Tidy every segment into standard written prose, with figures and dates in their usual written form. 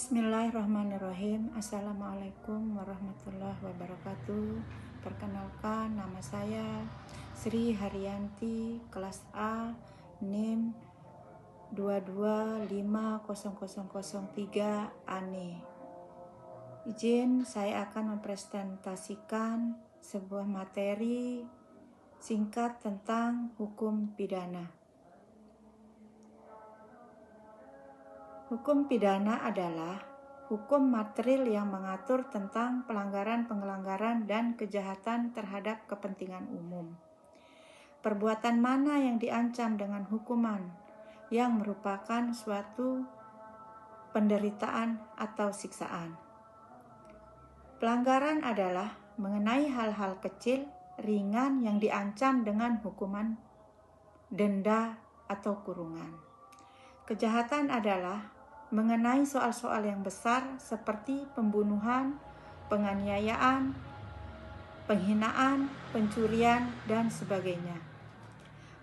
Bismillahirrahmanirrahim. Assalamualaikum warahmatullahi wabarakatuh. Perkenalkan, nama saya Sri Haryanti, kelas A, NIM 2250003 ANE. Izin, saya akan mempresentasikan sebuah materi singkat tentang hukum pidana. Hukum pidana adalah hukum material yang mengatur tentang pelanggaran-pelanggaran dan kejahatan terhadap kepentingan umum. Perbuatan mana yang diancam dengan hukuman yang merupakan suatu penderitaan atau siksaan. Pelanggaran adalah mengenai hal-hal kecil, ringan yang diancam dengan hukuman, denda, atau kurungan. Kejahatan adalah mengenai soal-soal yang besar seperti pembunuhan, penganiayaan, penghinaan, pencurian, dan sebagainya.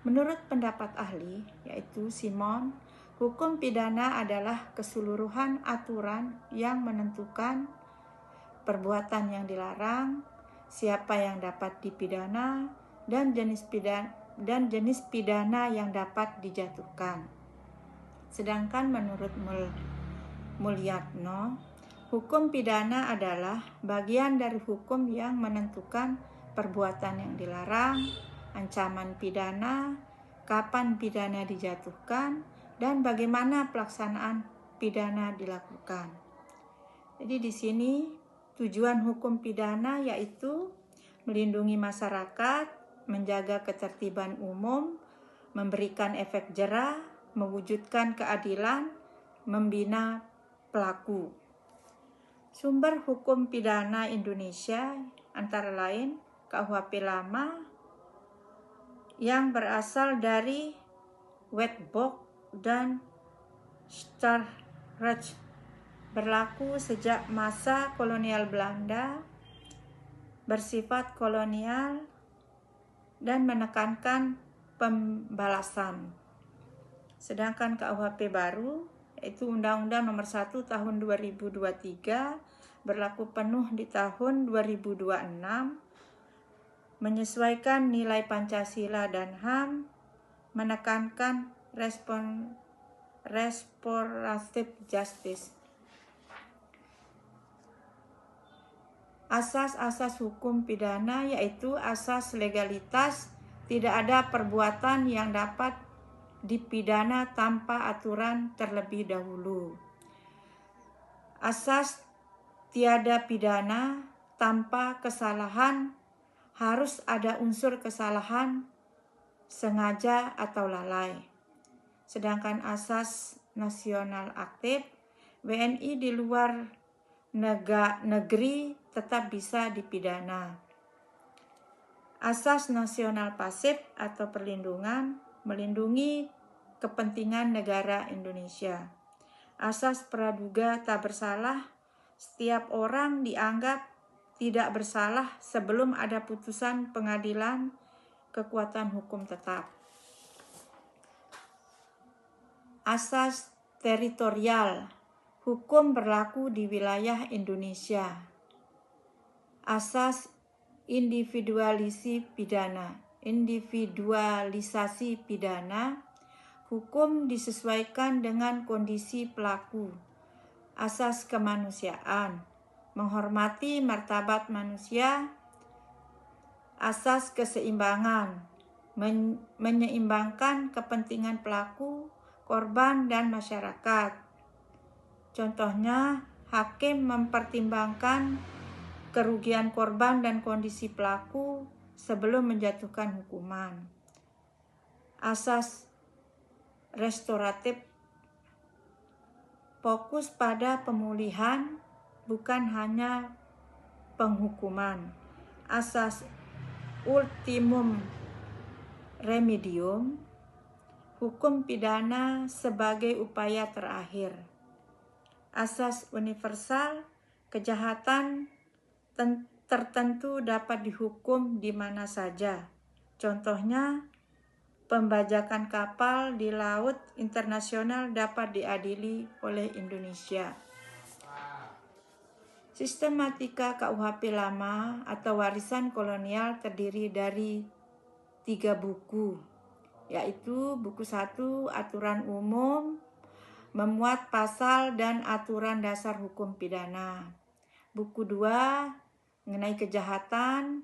Menurut pendapat ahli, yaitu Simon, hukum pidana adalah keseluruhan aturan yang menentukan perbuatan yang dilarang, siapa yang dapat dipidana, dan jenis pidana yang dapat dijatuhkan. Sedangkan menurut Mulyatno, hukum pidana adalah bagian dari hukum yang menentukan perbuatan yang dilarang, ancaman pidana, kapan pidana dijatuhkan, dan bagaimana pelaksanaan pidana dilakukan. Jadi di sini tujuan hukum pidana yaitu melindungi masyarakat, menjaga ketertiban umum, memberikan efek jera, mewujudkan keadilan, membina pelaku. Sumber hukum pidana Indonesia antara lain KUHP lama yang berasal dari Wetboek dan Strafrecht, berlaku sejak masa kolonial Belanda, bersifat kolonial dan menekankan pembalasan. Sedangkan KUHP baru, yaitu Undang-Undang Nomor 1 Tahun 2023, berlaku penuh di tahun 2026, menyesuaikan nilai Pancasila dan HAM, menekankan restoratif justice. Asas-asas hukum pidana yaitu asas legalitas, tidak ada perbuatan yang dapat dipidana tanpa aturan terlebih dahulu. Asas tiada pidana tanpa kesalahan, harus ada unsur kesalahan, sengaja atau lalai. Sedangkan asas nasional aktif, WNI di luar negeri tetap bisa dipidana. Asas nasional pasif atau perlindungan, melindungi kepentingan negara Indonesia. Asas praduga tak bersalah, setiap orang dianggap tidak bersalah sebelum ada putusan pengadilan, kekuatan hukum tetap. Asas teritorial, hukum berlaku di wilayah Indonesia. Asas individualisasi pidana, hukum disesuaikan dengan kondisi pelaku. Asas kemanusiaan, menghormati martabat manusia. Asas keseimbangan, menyeimbangkan kepentingan pelaku, korban, dan masyarakat. Contohnya, hakim mempertimbangkan kerugian korban dan kondisi pelaku sebelum menjatuhkan hukuman. Asas restoratif, fokus pada pemulihan, bukan hanya penghukuman. Asas ultimum remedium, hukum pidana sebagai upaya terakhir. Asas universal, kejahatan tertentu dapat dihukum di mana saja. Contohnya, pembajakan kapal di laut internasional dapat diadili oleh Indonesia. Sistematika KUHP lama atau warisan kolonial terdiri dari 3 buku, yaitu buku 1 Aturan Umum memuat pasal dan aturan dasar hukum pidana. Buku 2 mengenai kejahatan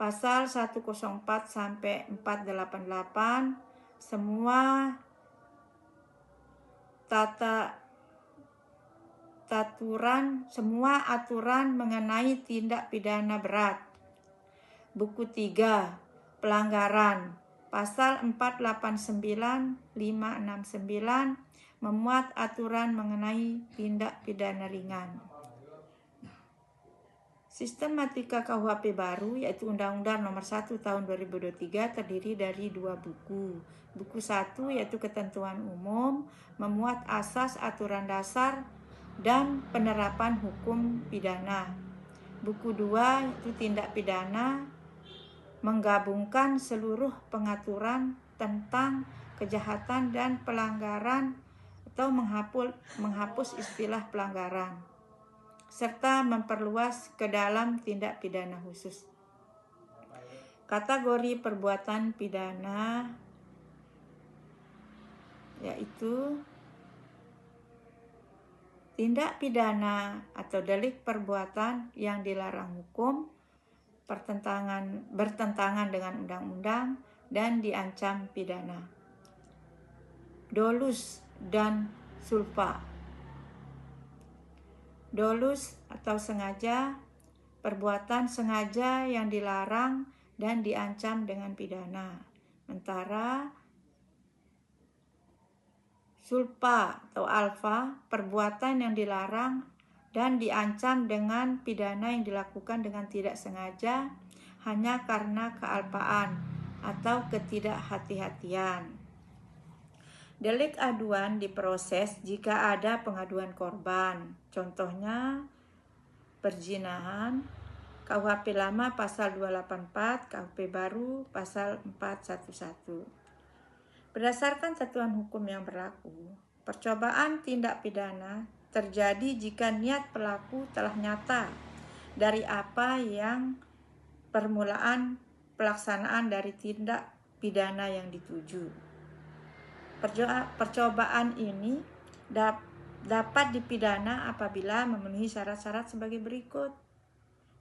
pasal 104 sampai 488, semua aturan mengenai tindak pidana berat. Buku 3 pelanggaran pasal 489, 569 memuat aturan mengenai tindak pidana ringan. Sistematika KUHP baru yaitu Undang-Undang Nomor 1 Tahun 2023 terdiri dari 2 buku. Buku 1 yaitu Ketentuan Umum memuat asas aturan dasar dan penerapan hukum pidana. Buku 2 yaitu Tindak Pidana menggabungkan seluruh pengaturan tentang kejahatan dan pelanggaran atau menghapus istilah pelanggaran, serta memperluas ke dalam tindak pidana khusus. Kategori perbuatan pidana yaitu tindak pidana atau delik perbuatan yang dilarang hukum, bertentangan dengan undang-undang dan diancam pidana. Dolus dan sulfa. Dolus atau sengaja, perbuatan sengaja yang dilarang dan diancam dengan pidana. Sementara sulfa atau alfa, perbuatan yang dilarang dan diancam dengan pidana yang dilakukan dengan tidak sengaja hanya karena kealpaan atau ketidakhati-hatian. Delik aduan diproses jika ada pengaduan korban. Contohnya perzinahan, KUHP lama pasal 284, KUHP baru pasal 411. Berdasarkan satuan hukum yang berlaku, percobaan tindak pidana terjadi jika niat pelaku telah nyata dari apa yang permulaan pelaksanaan dari tindak pidana yang dituju. Percobaan ini dapat dipidana apabila memenuhi syarat-syarat sebagai berikut.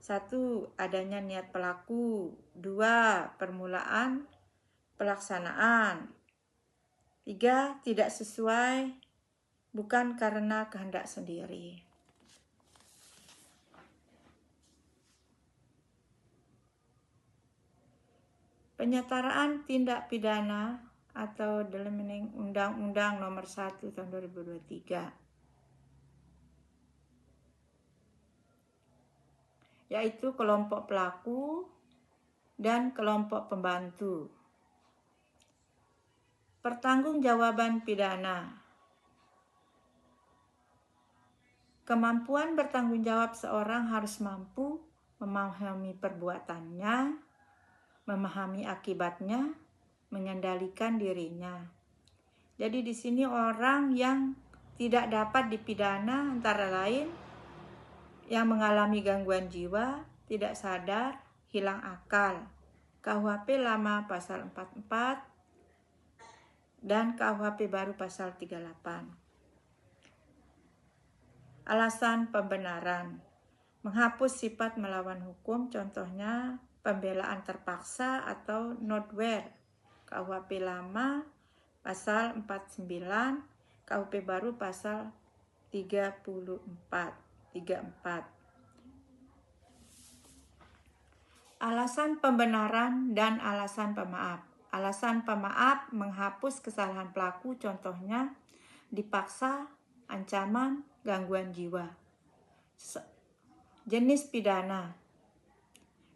1. Adanya niat pelaku. 2. Permulaan pelaksanaan. 3. Tidak sesuai, bukan karena kehendak sendiri. Penyetaraan tindak pidana atau dalam Undang-Undang Nomor 1 Tahun 2023, yaitu kelompok pelaku dan kelompok pembantu. Pertanggungjawaban pidana. Kemampuan bertanggung jawab seorang harus mampu memahami perbuatannya, memahami akibatnya, mengendalikan dirinya. Jadi di sini orang yang tidak dapat dipidana antara lain yang mengalami gangguan jiwa, tidak sadar, hilang akal. KUHP lama pasal 44 dan KUHP baru pasal 38. Alasan pembenaran. Menghapus sifat melawan hukum, contohnya pembelaan terpaksa atau notwear. KUHP lama pasal 49, KUHP baru pasal 34. Alasan pembenaran dan alasan pemaaf. Alasan pemaaf menghapus kesalahan pelaku, contohnya dipaksa, ancaman, gangguan jiwa. Jenis pidana.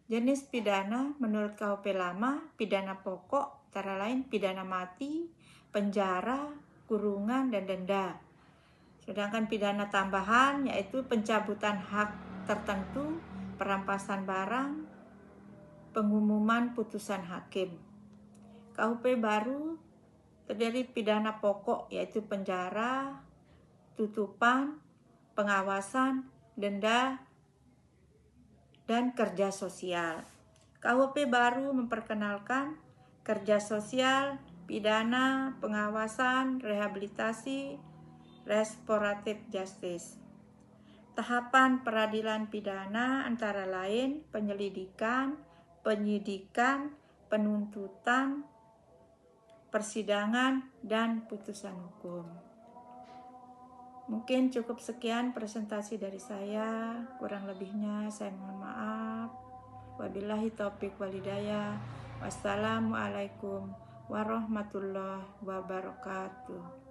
Jenis pidana menurut KUHP lama, pidana pokok antara lain pidana mati, penjara, kurungan, dan denda. Sedangkan pidana tambahan yaitu pencabutan hak tertentu, perampasan barang, pengumuman putusan hakim. KUHP baru terdiri pidana pokok yaitu penjara, tutupan, pengawasan, denda, dan kerja sosial. KUHP baru memperkenalkan kerja sosial, pidana, pengawasan, rehabilitasi, restoratif justice. Tahapan peradilan pidana antara lain penyelidikan, penyidikan, penuntutan, persidangan, dan putusan hukum. Mungkin cukup sekian presentasi dari saya, kurang lebihnya saya mohon maaf. Wabillahi taufiq walhidayah. Wassalamualaikum warahmatullahi wabarakatuh.